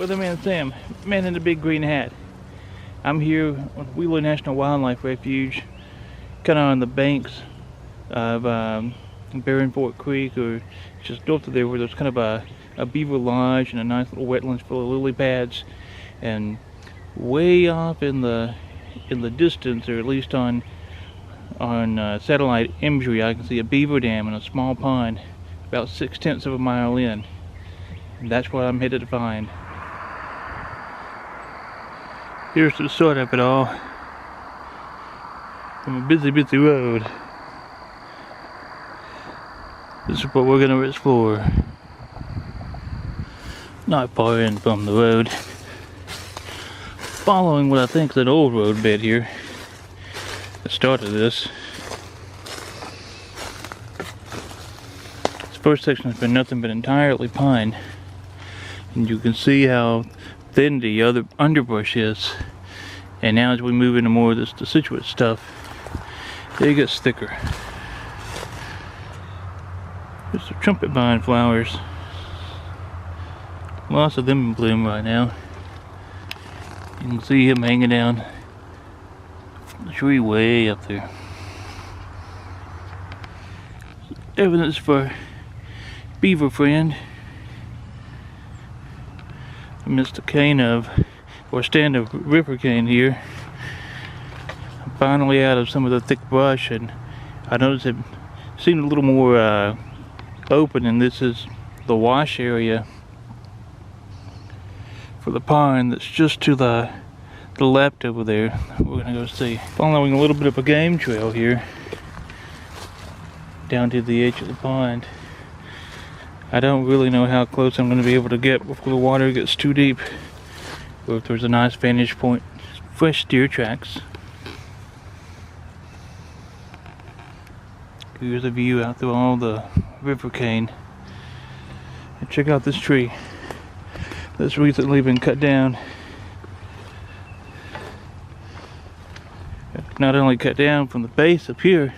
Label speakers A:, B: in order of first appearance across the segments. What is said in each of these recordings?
A: Weatherman Sam, man in the big green hat. I'm here on Wheeler National Wildlife Refuge, kind of on the banks of Barren Fork Creek, or just north of there, where there's kind of a beaver lodge and a nice little wetlands full of lily pads. And way off in the distance, or at least on satellite imagery, I can see a beaver dam and a small pond about 6/10 of a mile in. And that's what I'm headed to find. Here's the start of it all from a busy road. This is what we're going to explore. Not far in from the road, following what I think is an old road bed here. The start of this. This first section has been nothing but entirely pine, and you can see how thin the other underbrush is. And now as we move into more of this deciduous stuff, it gets thicker. There's the trumpet vine flowers. Lots of them in bloom right now. You can see him hanging down the tree way up there. Evidence for beaver friend. I missed a cane of, or stand of river cane here. I'm finally out of some of the thick brush, and I noticed it seemed a little more open, and this is the wash area for the pond that's just to the left over there. We're gonna go see. Following a little bit of a game trail here down to the edge of the pond. I don't really know how close I'm going to be able to get before the water gets too deep, or if there's a nice vantage point. Fresh deer tracks. Here's a view out through all the river cane. And check out this tree that's recently been cut down. Not only cut down from the base up here,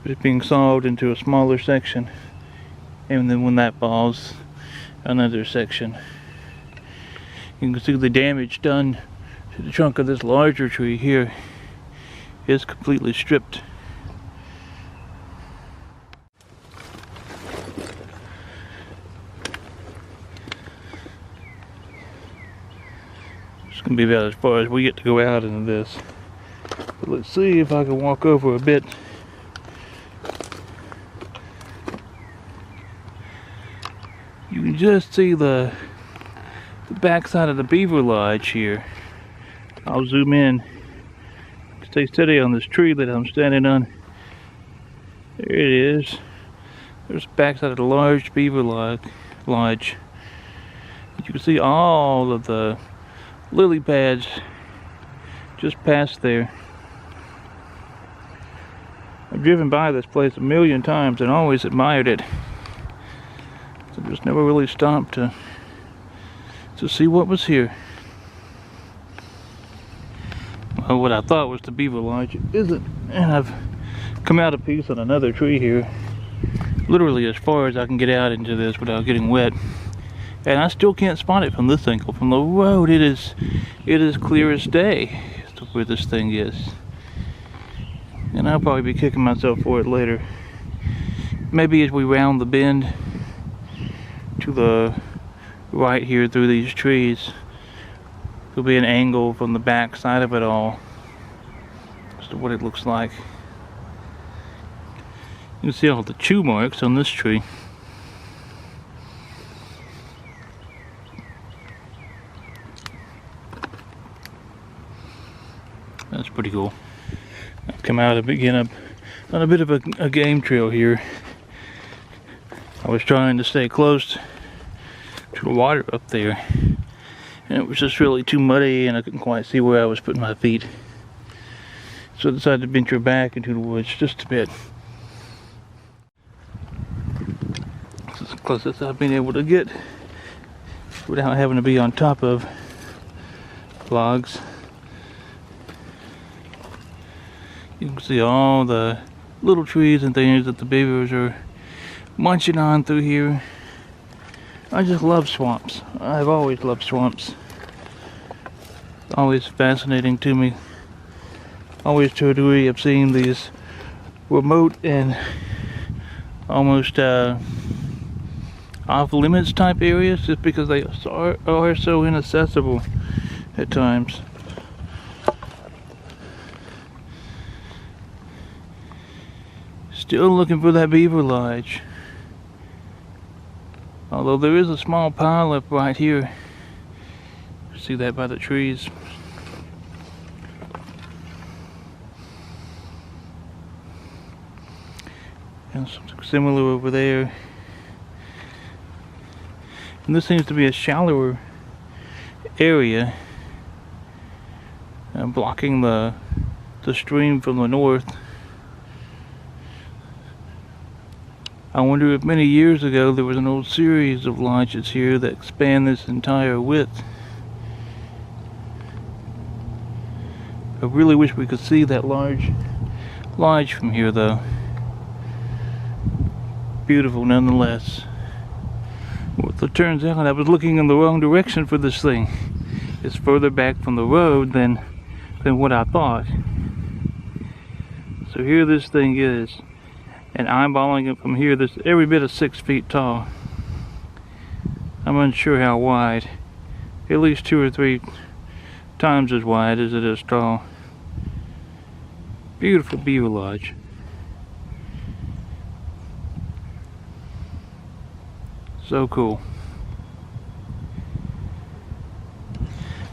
A: but it's being sawed into a smaller section. And then when that falls, another section. You can see the damage done to the trunk of this larger tree here is completely stripped. It's going to be about as far as we get to go out into this. But let's see if I can walk over a bit. You can just see the backside of the beaver lodge here. I'll zoom in. Stay steady on this tree that I'm standing on. There it is. There's the backside of the large beaver lodge. You can see all of the lily pads just past there. I've driven by this place a million times and always admired it. So just never really stopped to see what was here. Well, what I thought was the beaver lodge, it isn't. And I've come out a piece on another tree here, literally as far as I can get out into this without getting wet. And I still can't spot it from this angle. From the road, it is clear as day as to where this thing is. And I'll probably be kicking myself for it later. Maybe as we round the bend to the right here through these trees, there'll be an angle from the back side of it all as to what it looks like. You can see all the chew marks on this tree. That's pretty cool. I've come out again on a bit of a game trail here. I was trying to stay close to the water up there, and it was just really too muddy, and I couldn't quite see where I was putting my feet. So I decided to venture back into the woods just a bit. This is the closest I've been able to get without having to be on top of logs. You can see all the little trees and things that the beavers are munching on through here. I just love swamps. I've always loved swamps. Always fascinating to me. Always to a degree of seeing these remote and almost off limits type areas just because they are so inaccessible at times. Still looking for that beaver lodge. Although there is a small pile up right here. See that by the trees. And something similar over there. And this seems to be a shallower area, blocking the stream from the north. I wonder if many years ago there was an old series of lodges here that span this entire width. I really wish we could see that large lodge from here though. Beautiful nonetheless. Well, it turns out I was looking in the wrong direction for this thing. It's further back from the road than what I thought. So here this thing is. And eyeballing it from here, this every bit of 6 feet tall. I'm unsure how wide. At least 2 or 3 times as wide as it is tall. Beautiful beaver lodge. So cool.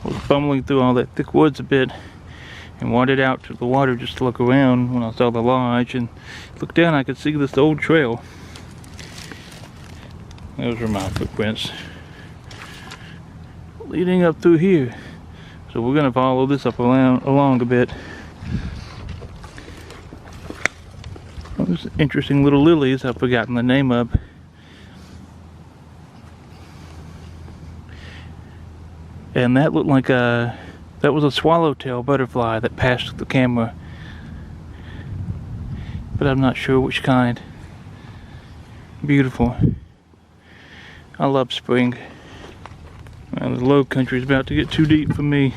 A: I was bumbling through all that thick woods a bit and wandered out to the water just to look around when I saw the lodge, and looked down, I could see this old trail. Those are my footprints leading up through here. So we're gonna follow this up along a bit. Those interesting little lilies I've forgotten the name of. And that looked like that was a swallowtail butterfly that passed the camera. But I'm not sure which kind. Beautiful. I love spring. The low country is about to get too deep for me.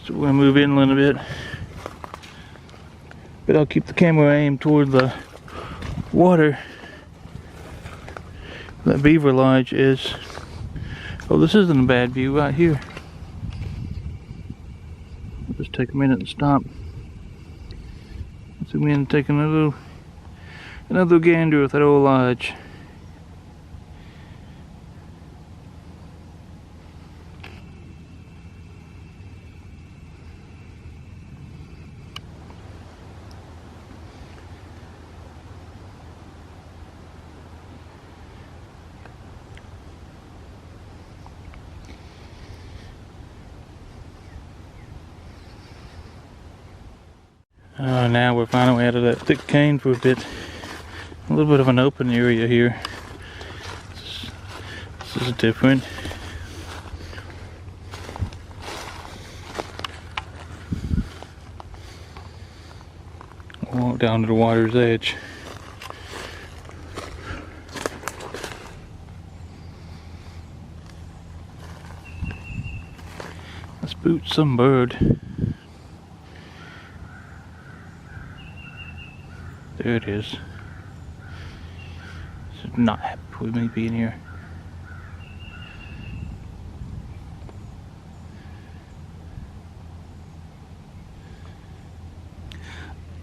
A: So we're gonna move inland a bit. But I'll keep the camera aimed toward the water. That beaver lodge is. Oh, this isn't a bad view right here. I'll just take a minute and stop. Zoom in and take another gander at that old lodge. Now we're finally out of that thick cane for a bit. A little bit of an open area here. This is different. Walk down to the water's edge. Let's boot some bird. There it is. It's not happy with me being here.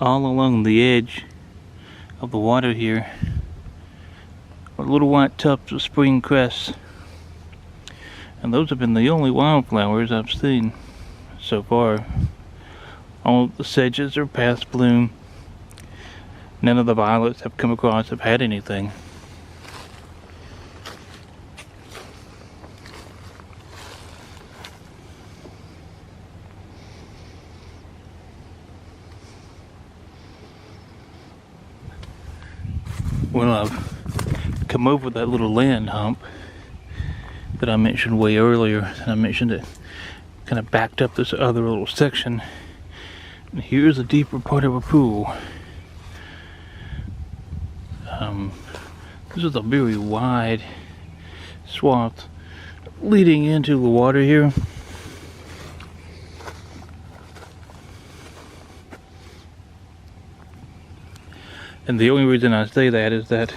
A: All along the edge of the water here are little white tufts of spring cress. And those have been the only wildflowers I've seen so far. All the sedges are past bloom. None of the violets I've come across have had anything. Well, I've come over that little land hump that I mentioned way earlier. And I mentioned it kind of backed up this other little section. And here's a deeper part of a pool. This is a very wide swath leading into the water here. And the only reason I say that is that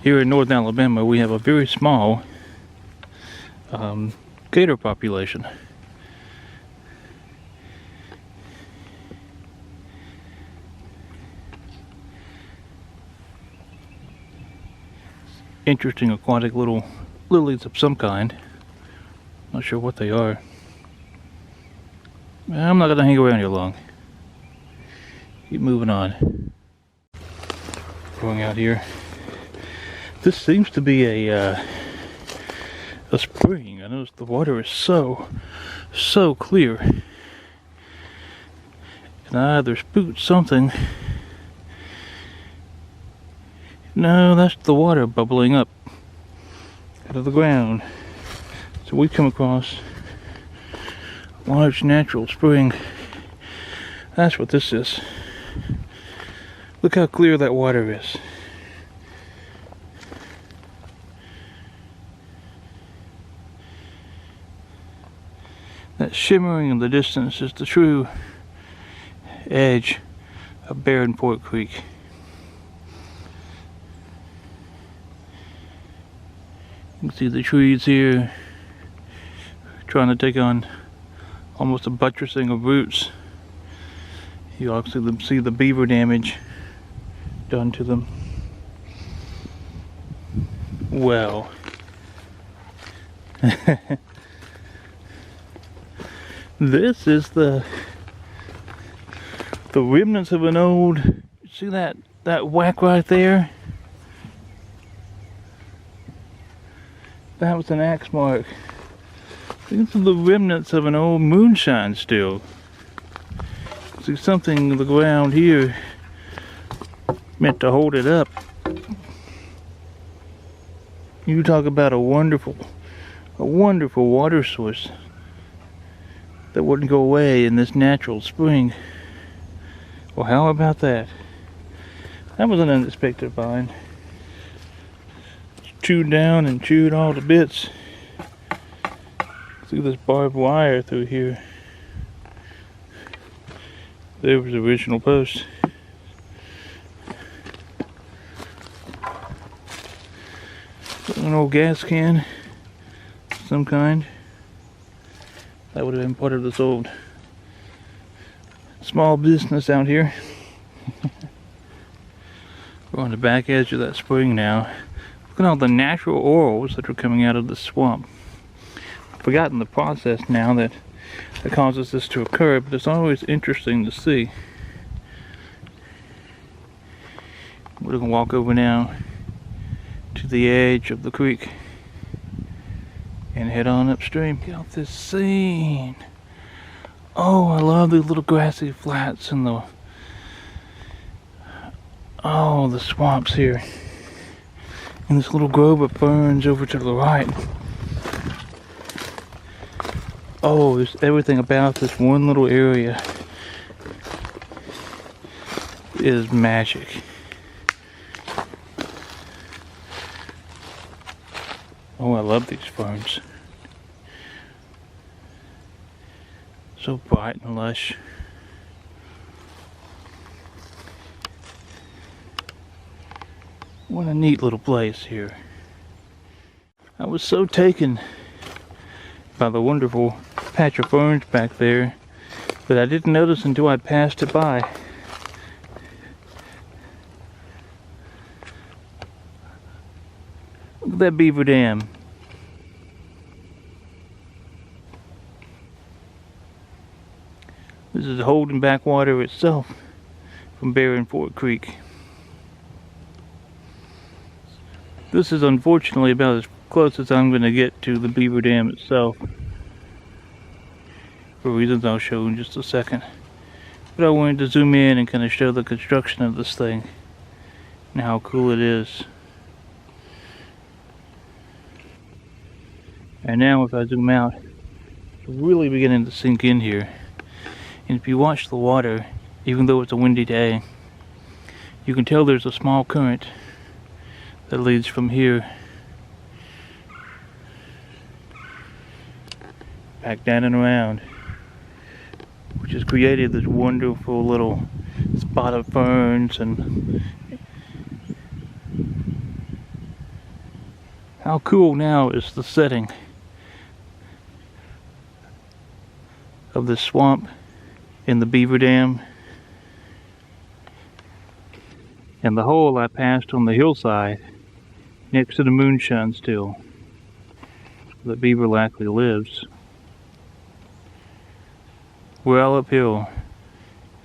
A: here in northern Alabama we have a very small gator population. Interesting aquatic little lilies of some kind. Not sure what they are. I'm not gonna hang around here long. Keep moving on. Going out here. This seems to be a spring. I noticed the water is so clear. And I either spooked something. No, that's the water bubbling up out of the ground. So we come across a large natural spring. That's what this is. Look how clear that water is. That shimmering in the distance is the true edge of Barren Fork Creek. You can see the trees here trying to take on almost a buttressing of roots. You also see the beaver damage done to them. Well, this is the remnants of an old, see that whack right there? That was an axe mark. These are the remnants of an old moonshine still. See something in the ground here meant to hold it up. You talk about a wonderful water source that wouldn't go away in this natural spring. Well, how about that? That was an unexpected find. Chewed down and chewed all to bits. See this barbed wire through here. There was the original post. An old gas can of some kind. That would have been part of this old small business out here. We're on the back edge of that spring now. Look at all the natural orals that are coming out of the swamp. I've forgotten the process now that causes this to occur, but it's always interesting to see. We're going to walk over now to the edge of the creek and head on upstream. Get off this scene. Oh, I love these little grassy flats and the swamps here. And this little grove of ferns over to the right. Oh, there's everything about this one little area is magic. Oh, I love these ferns. So bright and lush. What a neat little place here. I was so taken by the wonderful patch of ferns back there that I didn't notice until I passed it by. Look at that beaver dam. This is holding back water itself from Barren Fork Creek. This is unfortunately about as close as I'm going to get to the beaver dam itself, for reasons I'll show in just a second. But I wanted to zoom in and kind of show the construction of this thing and how cool it is. And now if I zoom out, it's really beginning to sink in here. And if you watch the water, even though it's a windy day, you can tell there's a small current that leads from here back down and around, which has created this wonderful little spot of ferns. And how cool now is the setting of this swamp in the beaver dam, and the hole I passed on the hillside next to the moonshine still, where the beaver likely lives. Well uphill,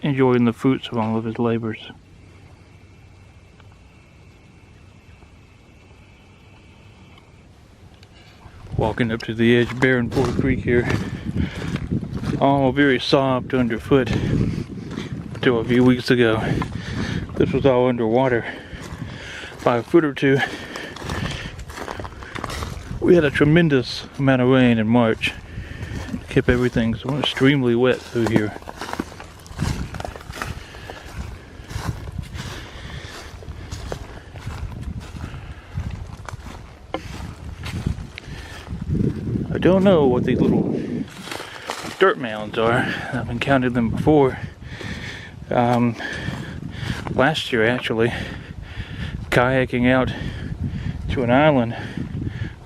A: enjoying the fruits of all of his labors. Walking up to the edge of Barren Fork Creek here, all very soft underfoot until a few weeks ago. This was all underwater by a foot or two. We had a tremendous amount of rain in March. It kept everything so extremely wet through here. I don't know what these little dirt mounds are. I've encountered them before. Last year actually, kayaking out to an island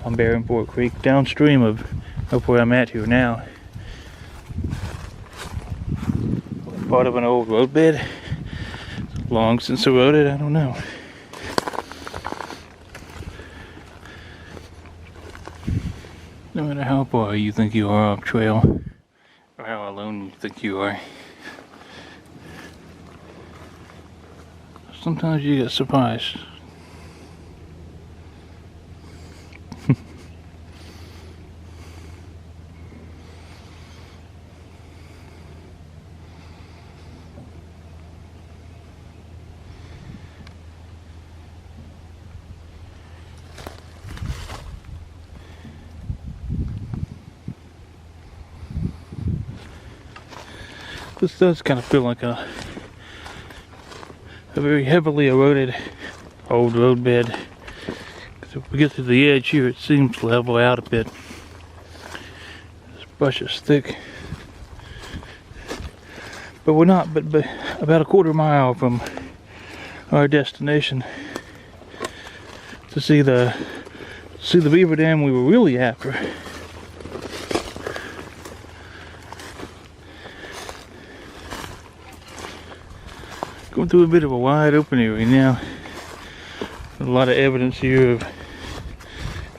A: on Barren Fork Creek downstream of where I'm at here now. Part of an old roadbed, long since eroded, I don't know. No matter how far you think you are off trail, or how alone you think you are, sometimes you get surprised. This does kind of feel like a very heavily eroded old roadbed. Because if we get to the edge here, it seems to level out a bit. This brush is thick, but we're not. But about a quarter mile from our destination to see the beaver dam we were really after. Going through a bit of a wide open area now. A lot of evidence here of,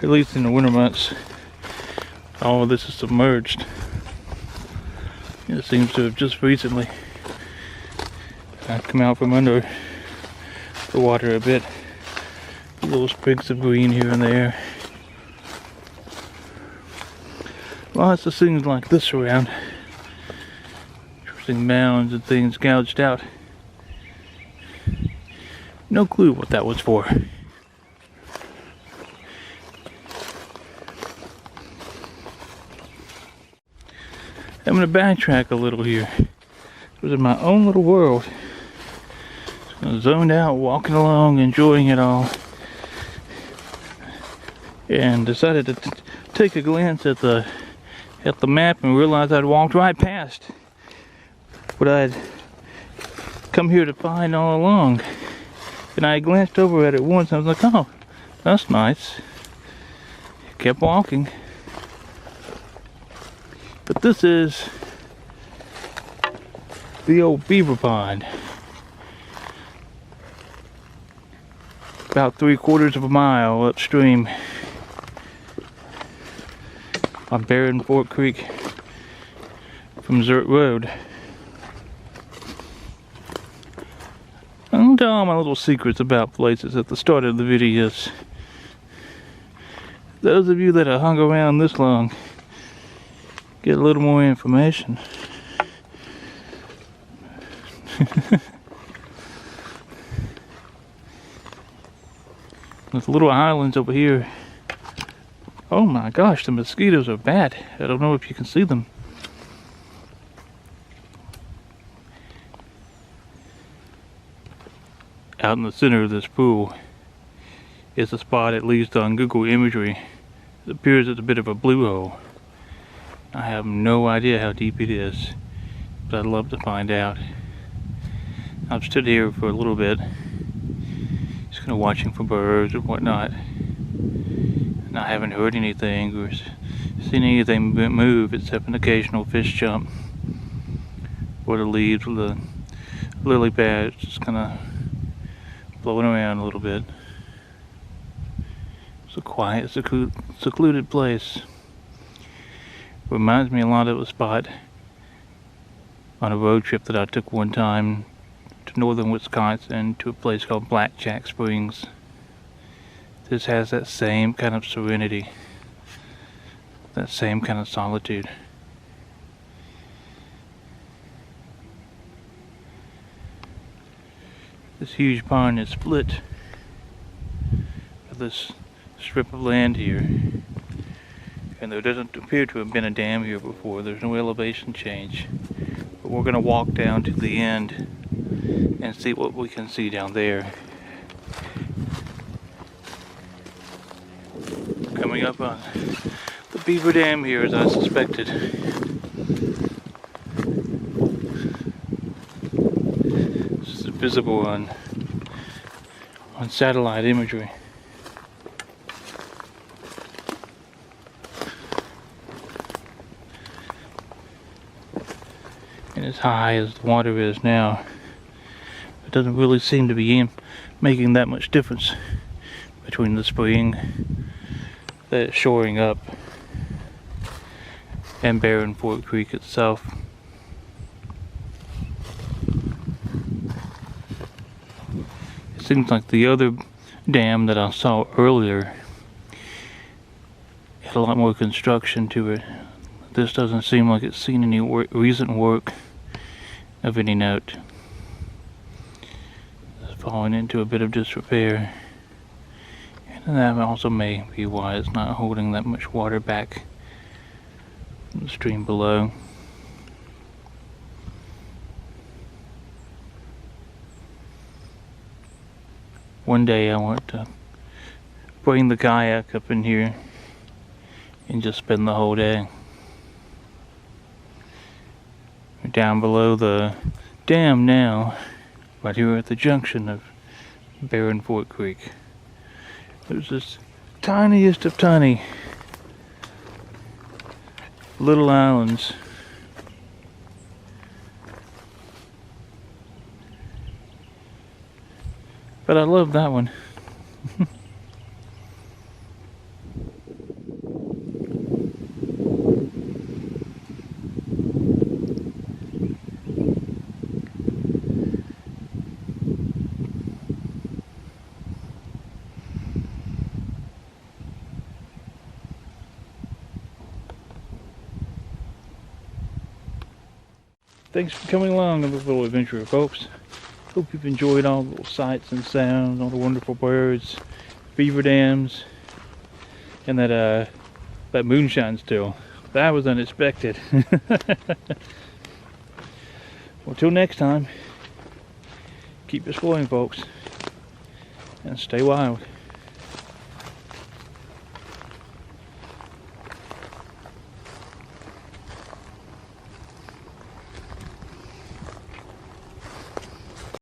A: at least in the winter months, all of this is submerged. It seems to have just recently come out from under the water a bit. Little sprigs of green here and there. Lots of things like this around. Interesting mounds and things gouged out. No clue what that was for. I'm going to backtrack a little here. I was in my own little world. Just zoned out, walking along, enjoying it all. And decided to take a glance at the map and realized I'd walked right past what I'd come here to find all along. And I glanced over at it once and I was like, oh, that's nice. Kept walking. But this is the old beaver pond. About 3/4 of a mile upstream on Barren Fork Creek from Zert Road. I'll tell all my little secrets about places at the start of the videos. Those of you that have hung around this long get a little more information. There's little islands over here. Oh my gosh, the mosquitoes are bad. I don't know if you can see them. Out in the center of this pool is a spot, at least on Google imagery. It appears it's a bit of a blue hole. I have no idea how deep it is, but I'd love to find out. I've stood here for a little bit, just kind of watching for birds or whatnot, and I haven't heard anything or seen anything move except an occasional fish jump, or the leaves with the lily pads just kind of blowing around a little bit. It's a quiet, secluded place. Reminds me a lot of a spot on a road trip that I took one time to northern Wisconsin to a place called Blackjack Springs. This has that same kind of serenity, that same kind of solitude. This huge pond is split by this strip of land here, and there doesn't appear to have been a dam here before. There's no elevation change, but we're going to walk down to the end and see what we can see down there. Coming up on the beaver dam here, as I suspected. This is visible on satellite imagery. And as high as the water is now, it doesn't really seem to be making that much difference between the spring that's shoring up and Barren Fork Creek itself. It seems like the other dam that I saw earlier had a lot more construction to it. This doesn't seem like it's seen any recent work of any note. It's falling into a bit of disrepair, and that also may be why it's not holding that much water back from the stream below. One day I want to bring the kayak up in here and just spend the whole day. We're down below the dam now, right here at the junction of Barren Fork Creek. There's this tiniest of tiny little islands. But I love that one. Thanks for coming along on this little adventure, folks. Hope you've enjoyed all the little sights and sounds, all the wonderful birds, beaver dams, and that moonshine still. That was unexpected. Well, till next time, keep exploring, folks, and stay wild.